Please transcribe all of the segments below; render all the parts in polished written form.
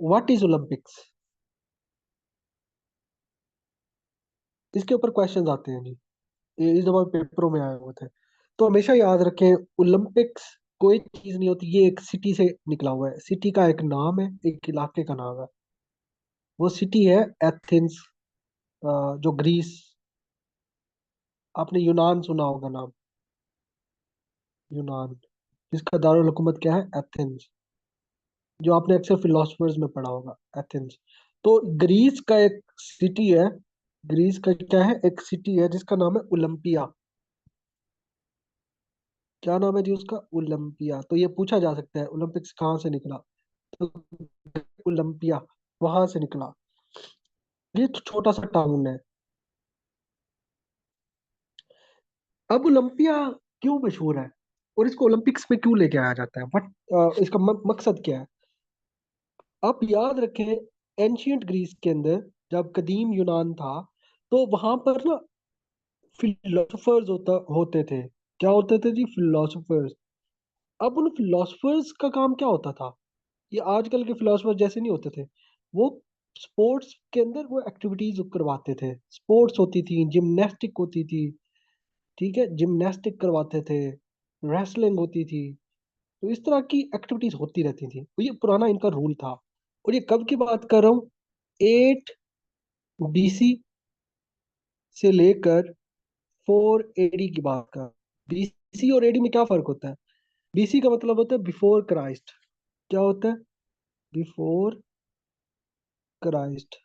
What is Olympics? इसके ऊपर questions आते हैं जी। ये इस दफा पेपरों में आए हुए थे। तो हमेशा याद रखें, ओलंपिक्स कोई चीज नहीं होती, ये एक सिटी से निकला हुआ है। सिटी का एक नाम है, एक इलाके का नाम है। वो सिटी है एथेंस, जो ग्रीस। आपने यूनान सुना होगा नाम, यूनान, जिसका दारुल हुकूमत क्या है, एथेंस। जो आपने अक्सर फिलोसफर्स में पढ़ा होगा, एथेंस। तो ग्रीस का एक सिटी है, ग्रीस का क्या है, एक सिटी है जिसका नाम है ओलंपिया। क्या नाम है जी उसका, ओलंपिया। तो ये पूछा जा सकता है ओलंपिक्स कहाँ से निकला, तो ओलंपिया वहां से निकला। ये तो छोटा सा टाउन है। अब ओलंपिया क्यों मशहूर है और इसको ओलंपिक्स में क्यों लेके आया जाता है, बट इसका मकसद क्या है? आप याद रखें, एंशियंट ग्रीस के अंदर, जब कदीम यूनान था, तो वहां पर ना फिलोसफर्स होते थे। क्या होते थे जी, फिलोसफर्स। अब उन फिलोसफर्स का काम क्या होता था? ये आजकल के फिलोसफर जैसे नहीं होते थे। वो स्पोर्ट्स के अंदर वो एक्टिविटीज करवाते थे। स्पोर्ट्स होती थी, जिमनास्टिक होती थी, ठीक है, जिमनास्टिक करवाते थे, रेसलिंग होती थी। तो इस तरह की एक्टिविटीज होती रहती थी। तो ये पुराना इनका रूल था। और ये कब की बात कर रहा हूँ, 8 BC से लेकर 4 AD की बात कर। बीसी और एडी में क्या फर्क होता है? बीसी का मतलब होता है बिफोर क्राइस्ट। क्या होता है, बिफोर क्राइस्ट।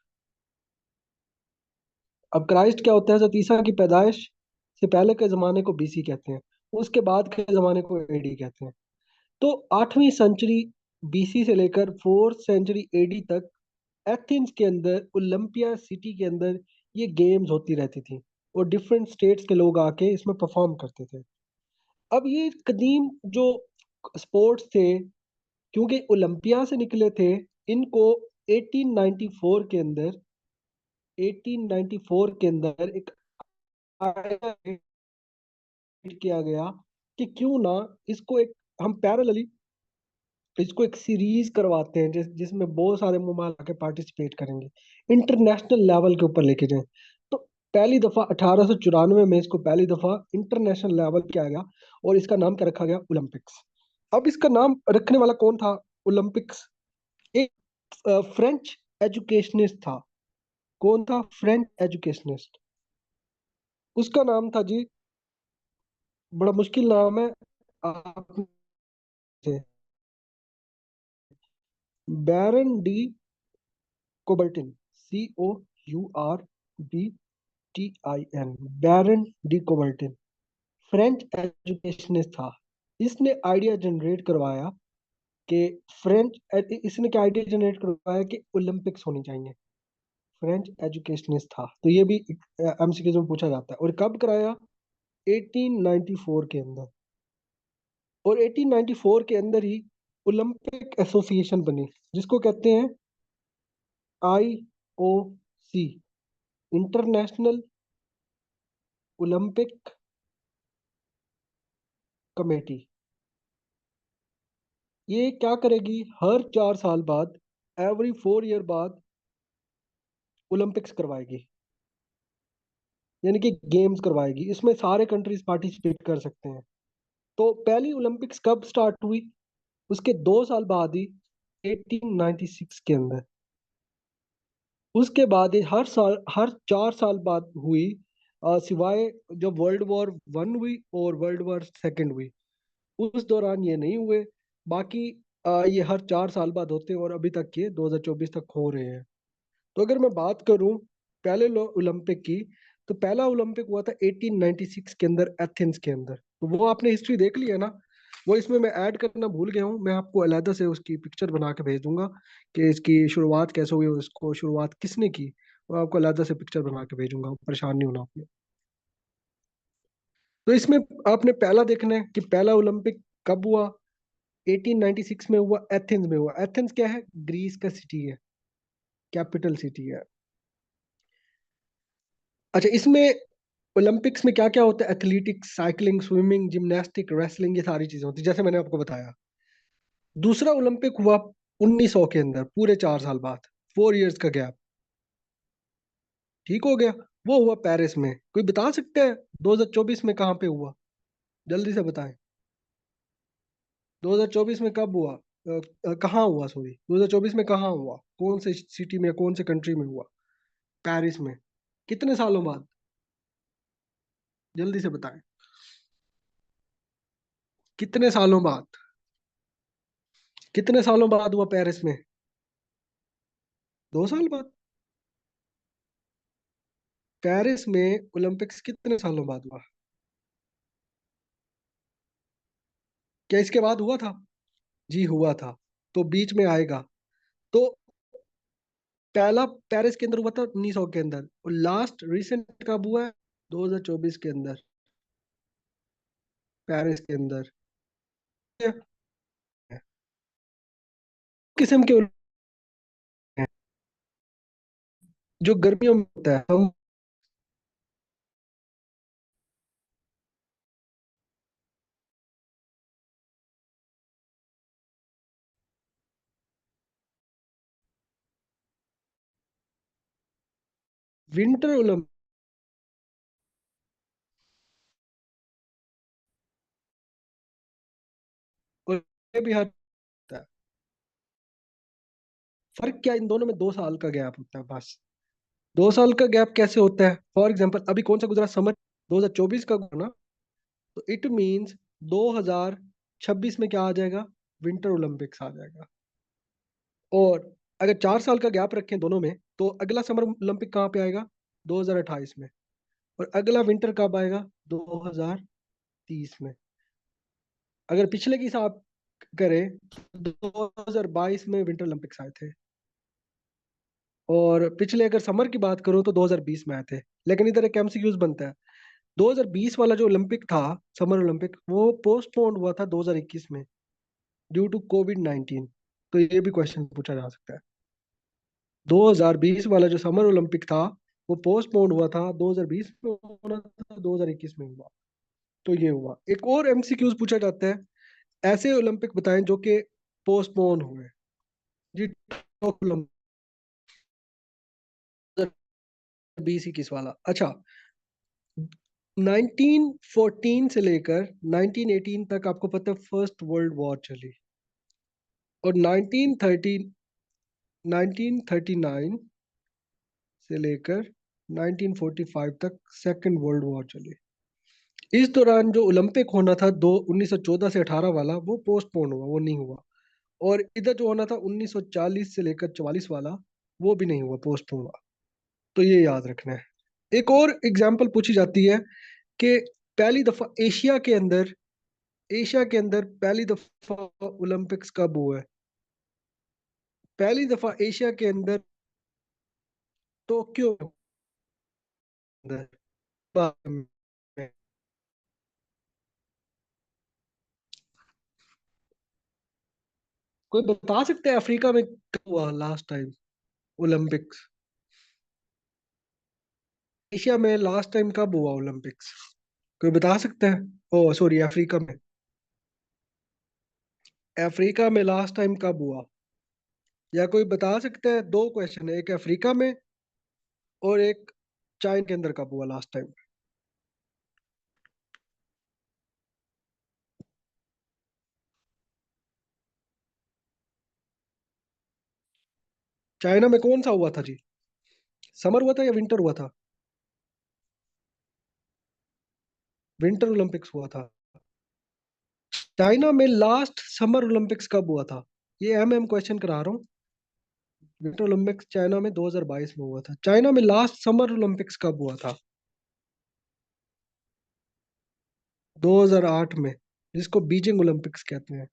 अब क्राइस्ट क्या होता है, जब ईसा की पैदाइश से पहले के जमाने को बीसी कहते हैं, उसके बाद के जमाने को एडी कहते हैं। तो 8वीं सेंचुरी बीसी से लेकर 4th सेंचुरी एडी तक एथेंस के अंदर, ओलंपिया सिटी के अंदर ये गेम्स होती रहती थी। और डिफरेंट स्टेट्स के लोग आके इसमें परफॉर्म करते थे। अब ये कदीम जो स्पोर्ट्स थे, क्योंकि ओलंपिया से निकले थे, इनको 1894 के अंदर, 1894 के अंदर एक आइडिया किया गया कि क्यों ना इसको एक, हम पैरेलली इसको एक सीरीज करवाते हैं जिसमें बहुत सारे ममालिक के पार्टिसिपेट करेंगे, इंटरनेशनल लेवल के ऊपर लेके जाएं। तो पहली दफा 1894 में इसको पहली दफा इंटरनेशनल लेवल किया गया और इसका नाम क्या रखा गया, ओलंपिक्स। अब इसका नाम रखने वाला कौन था, ओलंपिक्स? एक फ्रेंच एजुकेशनिस्ट था। कौन था, फ्रेंच एजुकेशनिस्ट। उसका नाम था जी, बड़ा मुश्किल नाम है, आप, बैरन डी कोबर्टिन, Courtin, बैरन डी कोबर्टिन। फ्रेंच एजुकेशनिस्ट था। इसने आइडिया जनरेट करवाया कि इसने क्या आइडिया जनरेट करवाया कि ओलंपिक्स होनी चाहिए। फ्रेंच एजुकेशनिस्ट था। तो ये भी एमसीक्यू में पूछा जाता है। और कब कराया, 1894 के अंदर। और 1894 के अंदर ही ओलंपिक एसोसिएशन बनी, जिसको कहते हैं IOC, इंटरनेशनल ओलंपिक कमेटी। ये क्या करेगी, हर 4 साल बाद, एवरी 4 ईयर बाद ओलंपिक्स करवाएगी, यानी कि गेम्स करवाएगी। इसमें सारे कंट्रीज पार्टिसिपेट कर सकते हैं। तो पहली ओलंपिक्स कब स्टार्ट हुई, उसके 2 साल बाद ही, 1896 के अंदर। उसके बाद ही हर साल, हर 4 साल बाद हुई, सिवाय जब वर्ल्ड वॉर 1 हुई और वर्ल्ड वॉर 2 हुई, उस दौरान ये नहीं हुए। बाकी ये हर 4 साल बाद होते हैं और अभी तक ये 2024 तक हो रहे हैं। तो अगर मैं बात करूं पहले ओलंपिक की, तो पहला ओलंपिक हुआ था 1896 के अंदर, एथेंस के अंदर। तो वो आपने हिस्ट्री देख ली है ना। वो इसमें मैं ऐड करना भूल गया हूँ, मैं आपको अलहदा से उसकी पिक्चर बना के भेज दूंगा कि इसकी शुरुआत कैसे हुई और इसको शुरुआत किसने की। वो आपको अलहदा से पिक्चर बना के भेजूंगा, परेशान नहीं होना आपने। तो इसमें आपने पहला देखना है कि पहला ओलंपिक कब हुआ। 1896 में हुआ, एथेंस में हुआ। एथेंस क्या है, ग्रीस का सिटी है, कैपिटल सिटी है। अच्छा, इसमें ओलंपिक्स में क्या क्या होता है, athletics, cycling, swimming, gymnastic, wrestling, ये सारी चीजें होती है जैसे मैंने आपको बताया। दूसरा ओलंपिक हुआ 1900 के अंदर, पूरे 4 साल बाद, 4 इयर्स का गैप। ठीक हो गया। वो हुआ पेरिस में। कोई बता सकता है 2024 में कहाँ पे हुआ? जल्दी से बताएं। 2024 में कब हुआ? कहाँ हुआ, सॉरी, 2024 में कहाँ हुआ, कौन से सिटी में, कौन से कंट्री में हुआ? पेरिस में। कितने सालों बाद? जल्दी से बताएं। कितने सालों बाद? कितने सालों बाद हुआ पेरिस में? 2 साल बाद। पेरिस में ओलंपिक्स कितने सालों बाद हुआ? क्या इसके बाद हुआ था? जी हुआ था। तो बीच में आएगा। तो पहला पेरिस के अंदर हुआ था 1900 के अंदर, और लास्ट रिसेंट कब हुआ है? 2024 के अंदर, पेरिस के अंदर। किस्म के ओलंपिक हैं जो गर्मियों में होता है। हम विंटर ओलंपिक भी हर होता है। फर्क क्या है? इन दोनों में 2 साल का गैप होता है बस। 2 साल का गैप कैसे होता है? फॉर एग्जाम्पल अभी कौन सा गुजरा, समर 2024 का गुजरा ना, तो इट मीन्स 2026 में क्या आ जाएगा? विंटर ओलंपिक्स आ जाएगा। और अगर 4 साल का गैप रखें दोनों में, तो अगला समर ओलंपिक कहाँ पे आएगा? 2028 में। और अगला विंटर कब आएगा? 2030 में। अगर पिछले की हिसाब करें, 2022 में विंटर ओलंपिक्स आए थे। और पिछले अगर समर की बात करूं तो 2020 में आए थे। लेकिन इधर एक एमसीक्यूज बनता है। 2020 वाला जो ओलंपिक था, समर ओलंपिक, वो पोस्टपोन्ड हुआ था 2021 में, ड्यू टू कोविड 19। तो ये भी क्वेश्चन पूछा जा सकता है। 2020 वाला जो समर ओलंपिक था, वो पोस्टपोन्ड हुआ था, 2020 में होना था, 2021 में हुआ। तो ये हुआ। एक और एमसीक्यूज पूछा जाता है, ऐसे ओलंपिक बताएं जो कि पोस्टपोन हुए। जी, टोक्यो 2020-21 वाला। अच्छा, 1914 से लेकर 1918 तक आपको पता है फर्स्ट वर्ल्ड वॉर चली। और 1939 से लेकर 1945 तक सेकंड वर्ल्ड वॉर चली। इस दौरान जो ओलंपिक होना था, 1914 से 18 वाला, वो पोस्टपोन हुआ, वो नहीं हुआ। और इधर जो होना था 1940 से लेकर 44 वाला, वो भी नहीं हुआ, पोस्टपोन हुआ। तो ये याद रखना है। एक और एग्जाम्पल पूछी जाती है कि पहली दफा एशिया के अंदर पहली दफा ओलंपिक्स कब हुआ है? पहली दफा एशिया के अंदर टोक्यो के अंदर, भारत में। कोई बता सकता है अफ्रीका में कब हुआ लास्ट टाइम ओलंपिक्स? एशिया में लास्ट टाइम कब हुआ ओलंपिक्स? कोई बता सकता है? ओ सॉरी, अफ्रीका में। अफ्रीका में लास्ट टाइम कब हुआ? या कोई बता सकता है? दो क्वेश्चन है, एक अफ्रीका में और एक चाइना के अंदर कब हुआ लास्ट टाइम? चाइना में कौन सा हुआ था जी? समर हुआ था या विंटर हुआ था? विंटर ओलंपिक्स हुआ था। चाइना में लास्ट समर ओलंपिक्स कब हुआ था? ये एम क्वेश्चन करा रहा हूँ। विंटर ओलंपिक्स चाइना में 2022 में हुआ था। चाइना में लास्ट समर ओलंपिक्स कब हुआ था? 2008 में, जिसको बीजिंग ओलंपिक्स कहते हैं।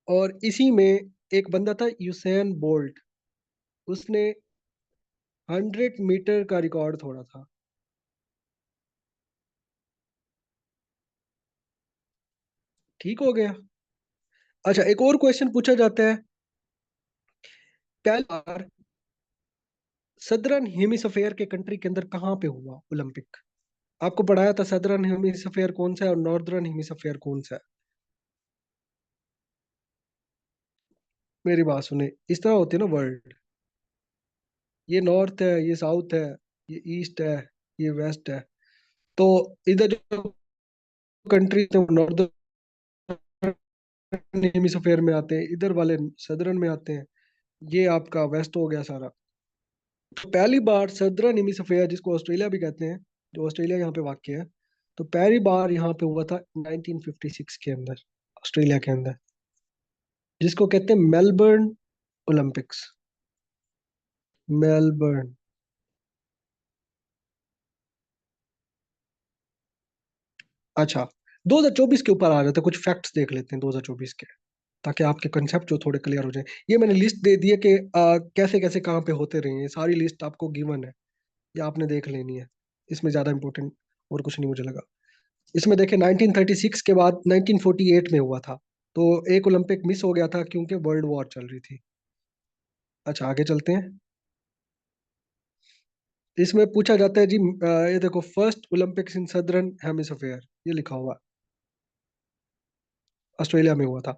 और इसी में एक बंदा था यूसेन बोल्ट, उसने 100 मीटर का रिकॉर्ड तोड़ा था। ठीक हो गया। अच्छा, एक और क्वेश्चन पूछा जाता है, पहली बार सदर्न हेमिस्फेयर के कंट्री के अंदर कहाँ पे हुआ ओलंपिक? आपको पढ़ाया था सदर्न हेमिस्फेयर कौन सा है और नॉर्दर्न हेमिस्फेयर कौन सा है। मेरी बात सुने, इस तरह होती है ना वर्ल्ड। ये नॉर्थ है, ये साउथ है, ये ईस्ट है, ये वेस्ट है। तो इधर जो कंट्री है वो नॉर्दर्न हेमिस्फेयर में आते हैं, इधर वाले सदर्न में आते हैं। ये आपका वेस्ट हो गया सारा। तो पहली बार सदर्न हेमिस्फेयर, जिसको ऑस्ट्रेलिया भी कहते हैं, जो ऑस्ट्रेलिया यहाँ पे वाक़ है, तो पहली बार यहाँ पे हुआ था 1956 के अंदर, ऑस्ट्रेलिया के अंदर, जिसको कहते हैं मेलबर्न ओलंपिक्स। मेलबर्न। अच्छा, 2024 के ऊपर आ जाते हैं, कुछ फैक्ट्स देख लेते हैं 2024 के, ताकि आपके कंसेप्ट जो थोड़े क्लियर हो जाए। ये मैंने लिस्ट दे दी है कि कैसे कैसे कहाँ पे होते रहे हैं, ये सारी लिस्ट आपको गिवन है, ये आपने देख लेनी है। इसमें ज़्यादा इंपॉर्टेंट और कुछ नहीं मुझे लगा। इसमें देखें, 1936 के बाद 1948 में हुआ था, तो एक ओलंपिक मिस हो गया था क्योंकि वर्ल्ड वॉर चल रही थी। अच्छा, आगे चलते हैं। इसमें पूछा जाता है जी, ये देखो, first Olympics in southern hemisphere, ये लिखा हुआ है, ऑस्ट्रेलिया में हुआ था।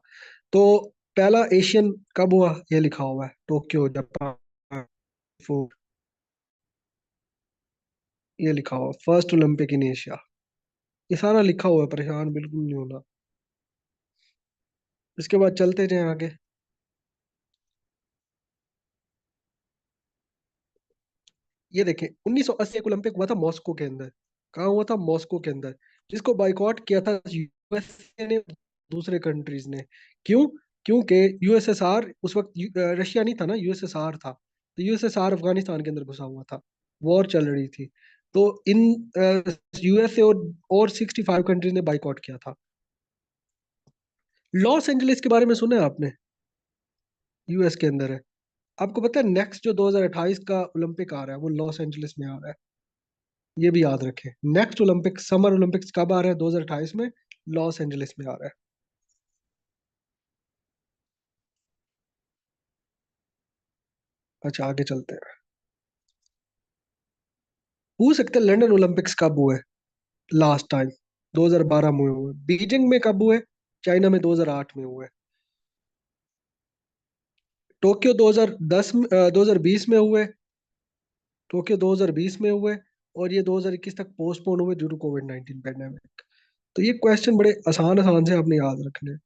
तो पहला एशियन कब हुआ, ये लिखा हुआ है, टोक्यो जापान। फोर, ये लिखा हुआ फर्स्ट ओलंपिक इन एशिया। ये सारा लिखा हुआ है, परेशान बिल्कुल नहीं होना। इसके बाद चलते जाएं आगे। ये देखें, 1980 एक ओलंपिक हुआ था मॉस्को के अंदर। कहाँ हुआ था? मॉस्को के अंदर। जिसको बाइकॉट किया था यूएसए ने, दूसरे कंट्रीज ने। क्यों? क्योंकि यूएसएसआर उस वक्त रशिया नहीं था ना, यूएसएसआर था, तो यूएसएसआर अफगानिस्तान के अंदर घुसा हुआ था, वॉर चल रही थी। तो इन यूएसए और 65 कंट्रीज ने बाइकॉट किया था। लॉस एंजलिस के बारे में सुना है आपने? यूएस के अंदर है। आपको पता है नेक्स्ट जो 2028 का ओलंपिक आ रहा है वो लॉस एंजलिस में आ रहा है। ये भी याद रखें, नेक्स्ट ओलंपिक, समर ओलंपिक्स कब आ रहा है 2028 में? लॉस एंजलिस में आ रहा है। अच्छा, आगे चलते हैं। पूछ सकते हैं लंदन ओलंपिक्स कब हुए लास्ट टाइम? 2012 में हुए। बीजिंग में कब हुए? चाइना में 2008 में हुए। टोक्यो 2010 2020 में हुए। टोक्यो 2020 में हुए। और ये 2021 तक पोस्टपोन हुए ड्यू टू कोविड 19 पैंडेमिक। तो ये क्वेश्चन बड़े आसान आसान से आपने याद रखने हैं।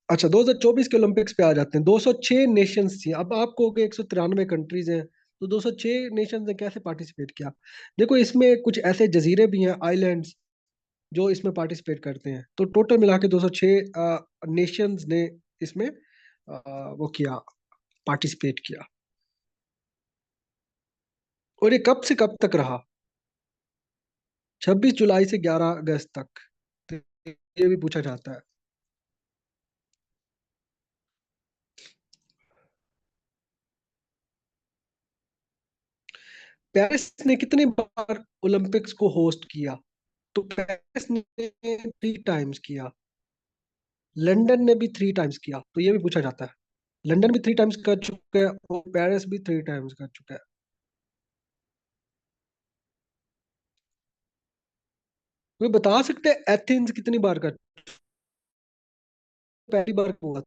अच्छा, 2024 के ओलंपिक्स पे आ जाते हैं। 206 नेशंस थी, अब आपको कि 193 कंट्रीज हैं, तो 206 नेशंस ने कैसे पार्टिसिपेट किया? देखो, इसमें कुछ ऐसे जजीरे भी हैं, आइलैंड्स, जो इसमें पार्टिसिपेट करते हैं। तो टोटल मिला के 206 नेशंस ने इसमें वो किया, पार्टिसिपेट किया। और ये कब से कब तक रहा? 26 जुलाई से 11 अगस्त तक। तो ये भी पूछा जाता है। पेरिस ने कितनी बार ओलंपिक्स को होस्ट किया? तो पेरिस ने 3 टाइम्स किया। लंदन ने भी 3 टाइम्स किया, तो ये भी पूछा जाता है। लंदन भी 3 टाइम्स कर चुका है और पेरिस भी 3 टाइम्स कर चुका है। कोई बता सकते हैं एथेंस कितनी बार कर? पहली बार हुआ था।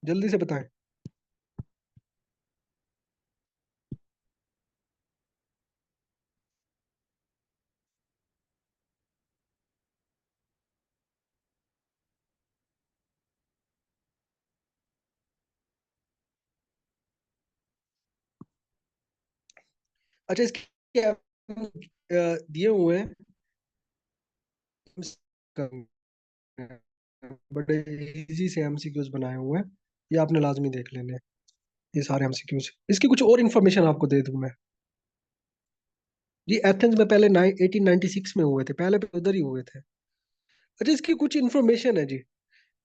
जल्दी से बताएं। अच्छा, इसके दिए हुए हैं, बड़े इजी से एमसीक्यूज बनाए हुए हैं, ये आपने लाजमी देख लेने हैं। ये सारे एमसीक्यूज, इसकी कुछ और इन्फॉर्मेशन आपको दे दूं मैं। जी, एथेंस में पहले 1896 में हुए थे, पहले भी उधर ही हुए थे। अच्छा, इसकी कुछ इन्फॉर्मेशन है जी।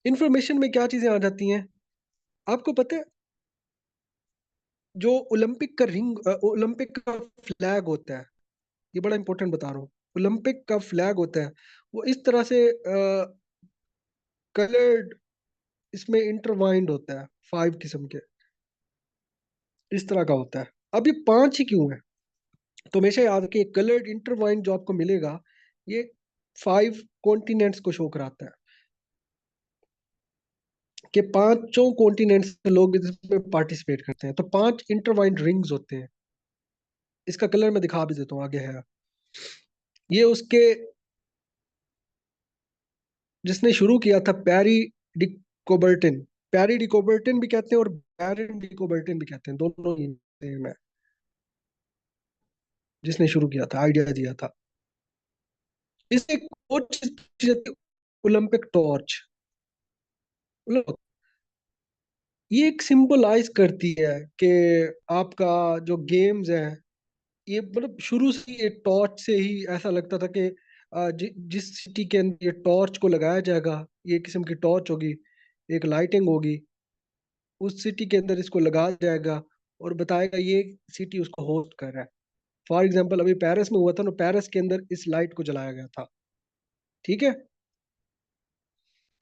इन्फॉर्मेशन में क्या चीजें आ जाती हैं? आपको पता है, जो ओलंपिक का रिंग, ओलंपिक का फ्लैग होता है, ये बड़ा इंपॉर्टेंट बता रहा हूँ। ओलंपिक का फ्लैग होता है, वो इस तरह से कलर्ड, इसमें इंटरवाइंड होता है, 5 किस्म के, इस तरह का होता है। अब ये 5 ही क्यों है? तो हमेशा याद रखिए, कलर्ड इंटरवाइन जो आपको मिलेगा, ये 5 कॉन्टिनेंट्स को शो कराता है, कि पांचों कॉन्टिनेंट्स से लोग इसमें पार्टिसिपेट करते हैं। तो 5 इंटरवाइंड रिंग्स होते हैं। इसका कलर मैं दिखा भी देता हूँ, आगे है। ये उसके जिसने शुरू किया था, पैरी डी कोबर्टिन। पैरी डी कोबर्टिन भी कहते हैं और बैरन डी कोबर्टिन भी कहते हैं, दोनों ही सेम है। जिसने शुरू किया था, आइडिया दिया था। इससे एक और चीज, ओलंपिक टॉर्च। ये एक सिंबलाइज करती है कि आपका जो गेम्स है, ये मतलब शुरू से ये टॉर्च से ही ऐसा लगता था कि जिस सिटी के अंदर ये टॉर्च को लगाया जाएगा, ये किस्म की टॉर्च होगी, एक लाइटिंग होगी, उस सिटी के अंदर इसको लगाया जाएगा और बताएगा ये सिटी उसको होस्ट कर रहा है। फॉर एग्जाम्पल अभी पेरिस में हुआ था ना, पेरिस के अंदर इस लाइट को जलाया गया था। ठीक है।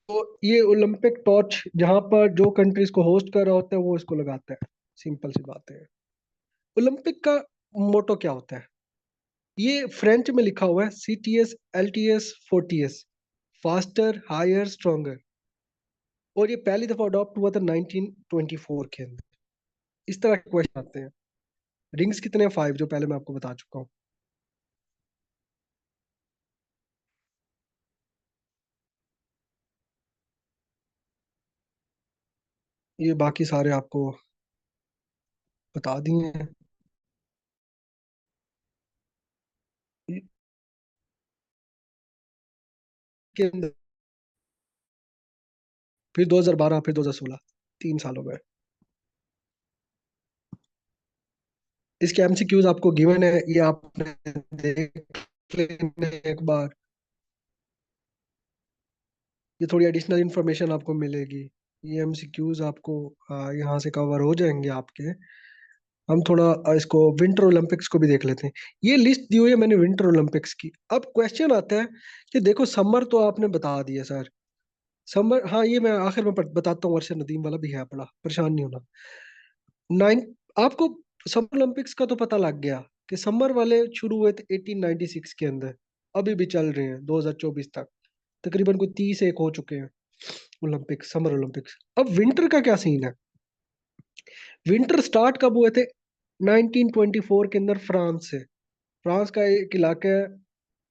तो ये ओलंपिक टॉर्च, जहां पर जो कंट्री इसको होस्ट कर रहा होता है वो इसको लगाता है। सिंपल सी बात है। ओलंपिक का मोटो क्या होता है? ये फ्रेंच में लिखा हुआ है, CTS LTS 40S, faster higher stronger. और ये पहली दफा अडॉप्ट हुआ था 1924 के अंदर। इस तरह के क्वेश्चन आते हैं। रिंग्स कितने हैं? 5, जो पहले मैं आपको बता चुका हूँ। ये बाकी सारे आपको बता दिए हैं। के अंदर फिर 2012, फिर 2016, 3 साल हो गए। इसके MCQs आपको गिवन है, ये आपने देख लेने एक बार। ये थोड़ी एडिशनल इंफॉर्मेशन आपको मिलेगी। ये MCQs आपको यहाँ से कवर हो जाएंगे आपके। हम थोड़ा इसको विंटर ओलंपिक्स को भी देख लेते हैं। ये लिस्ट दी हुई है मैंने विंटर ओलंपिक्स की। अब क्वेश्चन आता है कि देखो, समर तो आपने बता दिया सर। समर, हाँ, ये मैं आखिर में बताता हूँ। अर्शद नदीम वाला भी है, बड़ा परेशान नहीं होना। नाइन आपको समर ओलंपिक्स का तो पता लग गया कि समर वाले शुरू हुए थे 1896 के अंदर। अभी भी चल रहे हैं 2024 तक। तकरीबन कोई 30 एक हो चुके हैं ओलंपिक्स, समर ओलंपिक्स। अब विंटर का क्या सीन है? विंटर स्टार्ट कब हुए थे? 1924 के अंदर, फ्रांस से। फ्रांस का एक इलाका है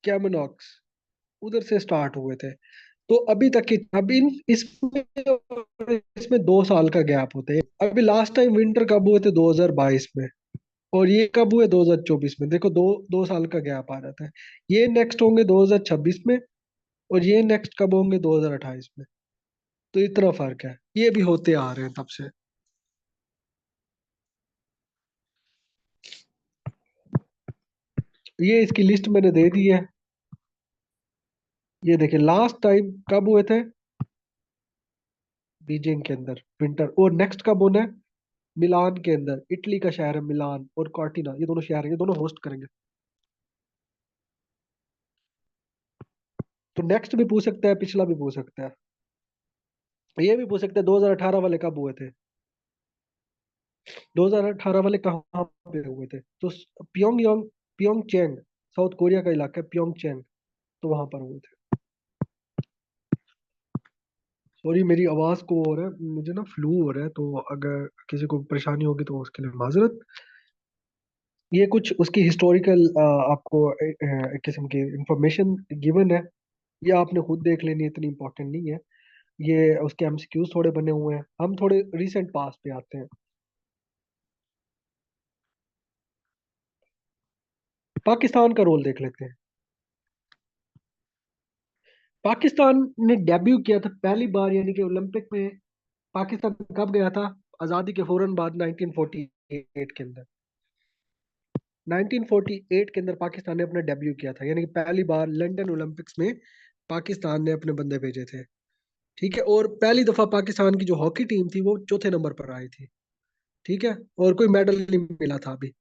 कैमनॉक्स, उधर से स्टार्ट हुए थे। तो अभी तक की, अब इन इसमें इसमें 2 साल का गैप होता है। अभी लास्ट टाइम विंटर कब हुए थे? 2022 में। और ये कब हुए? 2024 में। देखो, दो दो साल का गैप आ जाता है। ये नेक्स्ट होंगे 2026 में, और ये नेक्स्ट कब होंगे? 2028 में। तो इतना फर्क है, ये भी होते आ रहे हैं तब से। ये इसकी लिस्ट मैंने दे दी है। ये देखिए, लास्ट टाइम कब हुए थे? बीजिंग के अंदर विंटर। और नेक्स्ट कब होना है? मिलान के अंदर, इटली का शहर है मिलान, और कॉर्टिना, ये दोनों शहर हैं, ये दोनों होस्ट करेंगे। तो नेक्स्ट भी पूछ सकता है, पिछला भी पूछ सकता है। ये भी पूछ सकता है 2018 वाले कब हुए थे। 2018 वाले कहाँ पे हुए थे? तो प्योंग यांग, प्योंग चैंग, साउथ कोरिया का इलाका है प्योंग चैंग। तो वहां पर हुए थे। सॉरी, मेरी आवाज को हो रहा है, मुझे ना फ्लू हो रहा है, तो अगर किसी को परेशानी होगी तो उसके लिए माजरत। ये कुछ उसकी हिस्टोरिकल आपको एक किस्म की इंफॉर्मेशन गिवन है। ये आपने खुद देख लेनी है, इतनी इंपॉर्टेंट नहीं है। ये उसके MCQs थोड़े बने हुए हैं। हम थोड़े रिसेंट पास पे आते हैं। पाकिस्तान का रोल देख लेते हैं। पाकिस्तान ने डेब्यू किया था पहली बार, यानी कि ओलंपिक में पाकिस्तान कब गया था? आज़ादी के फौरन बाद, 1948 के अंदर। 1948 के अंदर पाकिस्तान ने अपना डेब्यू किया था, यानी कि पहली बार लंदन ओलंपिक्स में पाकिस्तान ने अपने बंदे भेजे थे। ठीक है। और पहली दफा पाकिस्तान की जो हॉकी टीम थी वो चौथे नंबर पर आई थी। ठीक है। और कोई मेडल नहीं मिला था अभी।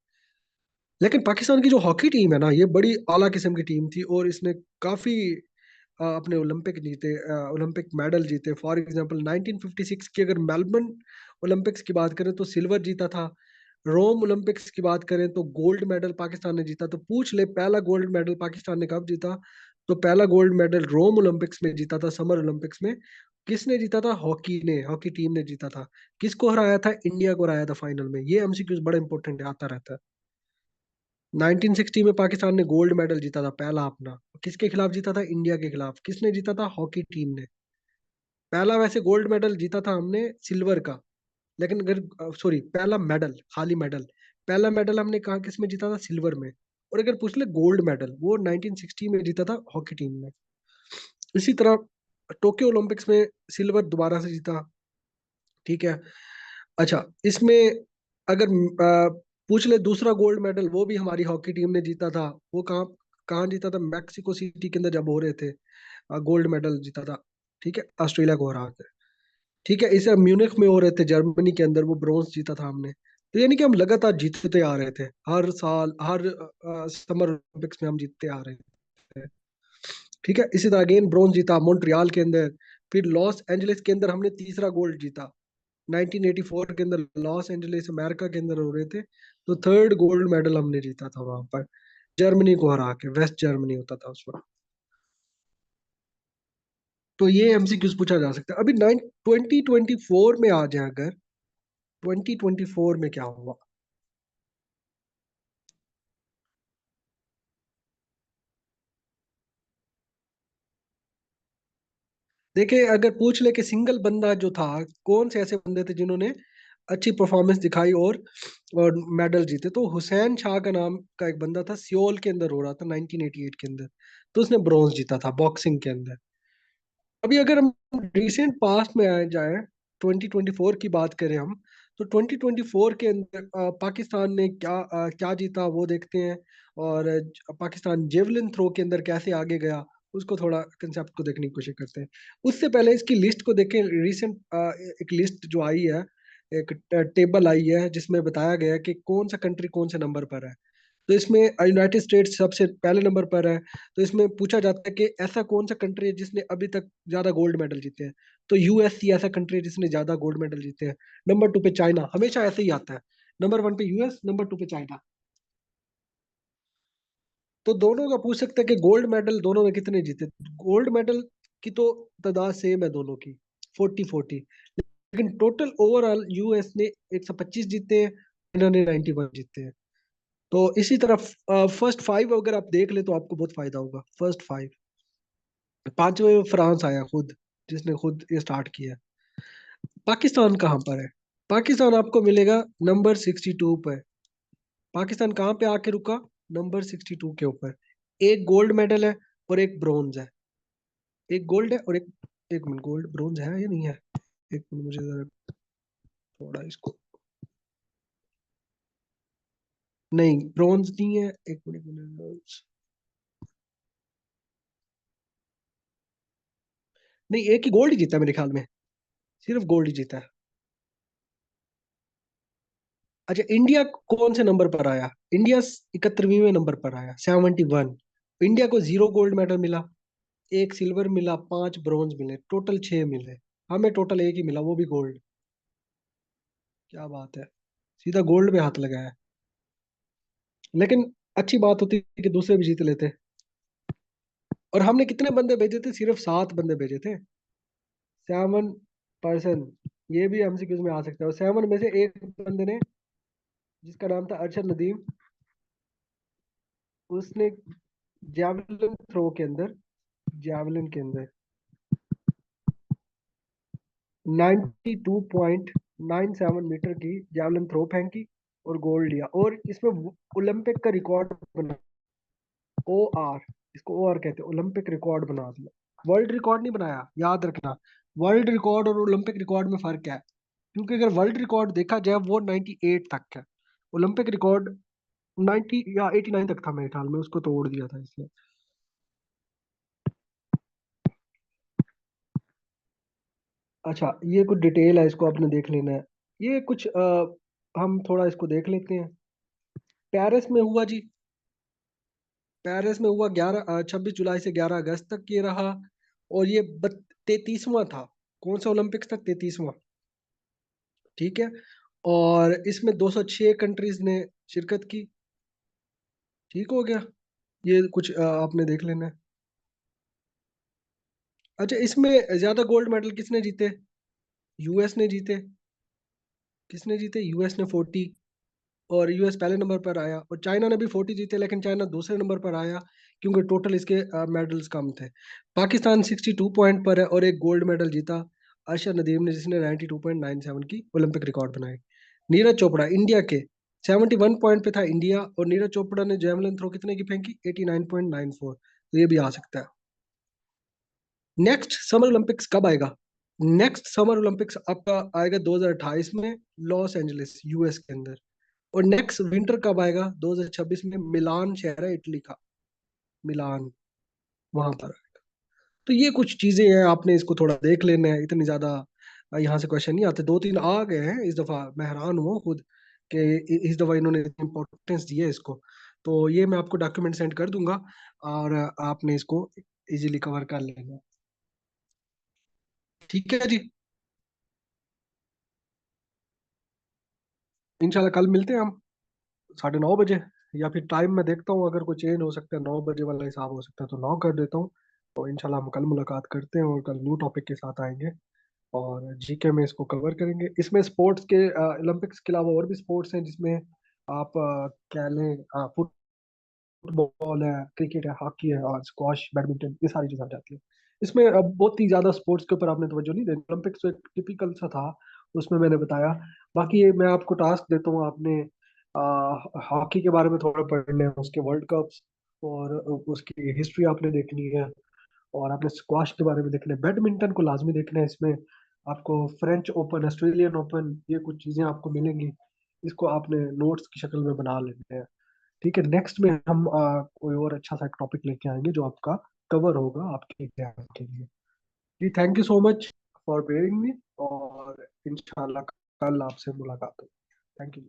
लेकिन पाकिस्तान की जो हॉकी टीम है ना, ये बड़ी आला किस्म की टीम थी, और इसने काफी अपने ओलंपिक जीते, ओलंपिक मेडल जीते। फॉर एग्जांपल 1956 की अगर मेलबर्न ओलंपिक्स की बात करें तो सिल्वर जीता था। रोम ओलंपिक्स की बात करें तो गोल्ड मेडल पाकिस्तान ने जीता। तो पूछ ले पहला गोल्ड मेडल पाकिस्तान ने कब जीता? तो पहला गोल्ड मेडल रोम ओलंपिक्स में जीता था, समर ओलंपिक्स में। किसने जीता था? हॉकी ने, हॉकी टीम ने जीता था। किसको हराया था? इंडिया को हराया था फाइनल में। ये एमसीक्यूज बड़ा इंपॉर्टेंट है, आता रहता है। 1960 में पाकिस्तान ने गोल्ड मेडल जीता था पहला अपना। किसके खिलाफ जीता था? इंडिया के खिलाफ। किसने जीता था? हॉकी टीम ने। पहला वैसे गोल्ड मेडल जीता था हमने सिल्वर का, लेकिन अगर सॉरी पहला मेडल, खाली मेडल, पहला मेडल हमने कहा किस में जीता था? सिल्वर में। और अगर पूछ ले गोल्ड मेडल, वो 1960 में जीता था हॉकी टीम ने। इसी तरह टोक्यो ओलंपिक्स में सिल्वर दोबारा से जीता। ठीक है। अच्छा, इसमें अगर पूछ ले दूसरा गोल्ड मेडल, वो भी हमारी हॉकी टीम ने जीता था। वो कहाँ कहाँ जीता था? मैक्सिको सिटी के अंदर जब हो रहे थे, गोल्ड मेडल जीता था। ठीक है, ऑस्ट्रेलिया को हरा के। ठीक है, इसे म्यूनिख में हो रहे थे जर्मनी के अंदर, वो ब्रॉन्ज जीता था हमने। तो यानी कि हम लगातार जीतते आ रहे थे, हर साल हर समर ओलंपिक्स में हम जीतते आ रहे थे। ठीक है, इसी तरह अगेन ब्रॉन्ज जीता मॉन्ट्रियल के अंदर। फिर लॉस एंजलिस के अंदर हमने तीसरा गोल्ड जीता। 1984 के अंदर लॉस एंजलिस अमेरिका के अंदर हो रहे थे, तो थर्ड गोल्ड मेडल हमने जीता था वहां पर, जर्मनी को हरा के। वेस्ट जर्मनी होता था उस वक्त। तो ये एमसीक्यूज पूछा जा सकता है। अभी 2024 में आ जाए अगर, 2024 में क्या हुआ? देखिए, अगर पूछ ले कि सिंगल बंदा जो था, कौन से ऐसे बंदे थे जिन्होंने अच्छी परफॉर्मेंस दिखाई और मेडल जीते, तो हुसैन शाह का नाम का एक बंदा था। सियोल के अंदर हो रहा था 1988 के अंदर, तो उसने ब्रॉन्ज जीता था बॉक्सिंग के अंदर। अभी अगर हम रिसेंट पास्ट में आए जाए, 2024 की बात करें हम, तो 2024 के अंदर पाकिस्तान ने क्या जीता वो देखते हैं। और पाकिस्तान जेवलिन थ्रो के अंदर कैसे आगे गया, उसको थोड़ा कंसेप्ट को देखने की कोशिश करते हैं। उससे पहले इसकी लिस्ट को देखें। रिसेंट एक लिस्ट जो आई है, एक टेबल आई है जिसमें बताया गया है कि कौन सा कंट्री कौन से नंबर पर है। तो इसमें यूनाइटेड स्टेट्स सबसे पहले नंबर पर है। तो इसमें पूछा जाता है कि ऐसा कौन सा कंट्री है जिसने अभी तक ज्यादा गोल्ड मेडल जीते हैं। तो यूएससी ऐसा कंट्री है जिसने ज्यादा गोल्ड मेडल जीते हैं। नंबर टू पे चाइना, हमेशा ऐसे ही आता है। नंबर वन पे यूएस, नंबर टू पे चाइना। तो दोनों का पूछ सकते हैं कि गोल्ड मेडल दोनों में कितने जीते। गोल्ड मेडल की तो तादाद सेम है दोनों की, 40-40। लेकिन टोटल ओवरऑल यूएस ने 125 जीते हैं, चाइना ने 91 जीते हैं। तो इसी तरह फर्स्ट फाइव अगर आप देख ले तो आपको बहुत फायदा होगा। फर्स्ट फाइव, पांचवे में फ्रांस आया खुद, जिसने खुद ये स्टार्ट किया। पाकिस्तान कहाँ पर है? पाकिस्तान आपको मिलेगा नंबर 62 पर। पाकिस्तान कहाँ पे आके रुका? नंबर 62 के ऊपर। एक गोल्ड मेडल है और एक ब्रोंज है। एक गोल्ड है और एक मिनट, गोल्ड ब्रोंज है या नहीं है? एक मिनट, मुझे जरा थोड़ा इसको, नहीं ब्रोंज नहीं है। एक मिनट, एक मिनट, नहीं एक ही गोल्ड ही जीता है मेरे ख्याल में। सिर्फ गोल्ड ही जीता है। अच्छा, इंडिया कौन से नंबर पर आया? इंडिया 71वें नंबर पर आया, 71। इंडिया को जीरो गोल्ड मेडल मिला, एक सिल्वर मिला, पांच ब्रॉन्ज मिले, टोटल छह मिले। हमें टोटल एक ही मिला, वो भी गोल्ड। क्या बात है, सीधा गोल्ड पे हाथ लगाया। लेकिन अच्छी बात होती कि दूसरे भी जीत लेते। और हमने कितने बंदे भेजे थे? सिर्फ 7 बंदे भेजे थे। 7 पर्सन, ये भी एमसीक्यूज में आ सकता है। और 7 में से एक बंदे ने, जिसका नाम था अरशद नदीम, उसने जैवलिन थ्रो के अंदर, जैवलिन के अंदर 92.97 मीटर की जैवलिन थ्रो फेंकी और गोल्ड लिया। और इसमें ओलंपिक का रिकॉर्ड बना। ओ आर, इसको ओ आर कहते हैं, ओलंपिक रिकॉर्ड बना दिया। वर्ल्ड रिकॉर्ड नहीं बनाया, याद रखना। वर्ल्ड रिकॉर्ड और ओलंपिक रिकॉर्ड में फर्क है। क्योंकि अगर वर्ल्ड रिकॉर्ड देखा जाए वो 98 तक है। ओलंपिक रिकॉर्ड 90 या 89 तक था मेरे ख्याल में, उसको तोड़ दिया था इसने। अच्छा, ये कुछ डिटेल है, इसको आपने देख लेना है। ये कुछ हम थोड़ा इसको देख लेते हैं। पेरिस में हुआ जी, पेरिस में हुआ 26 जुलाई से 11 अगस्त तक ये रहा। और ये 33वां था। कौन सा ओलंपिक्स था? 33वां। ठीक है। और इसमें 206 कंट्रीज ने शिरकत की। ठीक हो गया। ये कुछ आपने देख लेना है। अच्छा, इसमें ज्यादा गोल्ड मेडल किसने जीते? यूएस ने जीते। किसने जीते? यूएस ने 40, और यूएस पहले नंबर पर आया। और चाइना ने भी 40 जीते, लेकिन चाइना दूसरे नंबर पर आया क्योंकि टोटल इसके मेडल्स कम थे। पाकिस्तान 62 पॉइंट पर है और एक गोल्ड मेडल जीता, अर्शद नदीम ने, जिसने 92.97 की ओलंपिक रिकॉर्ड बनाई। नीरज चोपड़ा इंडिया के 71 पॉइंट पे था इंडिया, और नीरज चोपड़ा ने जेवलिन थ्रो कितने की फेंकी? 89.94। तो ये भी आ सकता है। नेक्स्ट समर ओलंपिक्स कब आएगा? नेक्स्ट समर ओलंपिक्स आपका आएगा 2028 में, लॉस एंजलिस यूएस के अंदर। और नेक्स्ट विंटर कब आएगा? 2026 में, मिलान शहर है इटली का, मिलान, वहां पर। तो ये कुछ चीजें हैं, आपने इसको थोड़ा देख लेना है। इतनी ज्यादा यहाँ से क्वेश्चन नहीं आते, दो तीन आ गए हैं इस दफा, मैं हैरान हुआ खुद कि इस दफा इन्होंने इम्पोर्टेंस दी है इसको। तो ये मैं आपको डॉक्यूमेंट सेंड कर दूंगा, और आपने इसको इजीली कवर कर लेना। ठीक है जी। इंशाल्लाह कल मिलते हैं हम 9:30 बजे, या फिर टाइम में देखता हूँ, अगर कोई चेंज हो सकता है, 9 बजे वाला हिसाब हो सकता है तो 9 कर देता हूँ। तो इंशाल्लाह हम कल मुलाकात करते हैं, और कल न्यू टॉपिक के साथ आएंगे, और जीके में इसको कवर करेंगे। इसमें स्पोर्ट्स के, ओलंपिक्स के अलावा और भी स्पोर्ट्स हैं जिसमें आप कह लें, फुटबॉल है, क्रिकेट है, हॉकी है, और स्क्वाश, बैडमिंटन, ये सारी चीजें आ जाती है इसमें। अब बहुत ही ज्यादा स्पोर्ट्स के ऊपर आपने तवज्जो नहीं देनी, ओलंपिक्स तो एक टिपिकल सा था, उसमें मैंने बताया। बाकी ये मैं आपको टास्क देता हूँ, आपने हॉकी के बारे में थोड़ा पढ़ना है, उसके वर्ल्ड कप्स और उसकी हिस्ट्री आपने देखनी है, और आपने स्क्वाश के बारे में देखना है, बैडमिंटन को लाजमी देखना है। इसमें आपको फ्रेंच ओपन, ऑस्ट्रेलियन ओपन, ये कुछ चीजें आपको मिलेंगी, इसको आपने नोट्स की शक्ल में बना लेने हैं। ठीक है, नेक्स्ट में हम कोई और अच्छा सा टॉपिक लेके आएंगे जो आपका कवर होगा आपके एग्जाम के लिए। जी, thank you so much for bearing me, और इंशाल्लाह कल आपसे मुलाकात होगी। Thank you.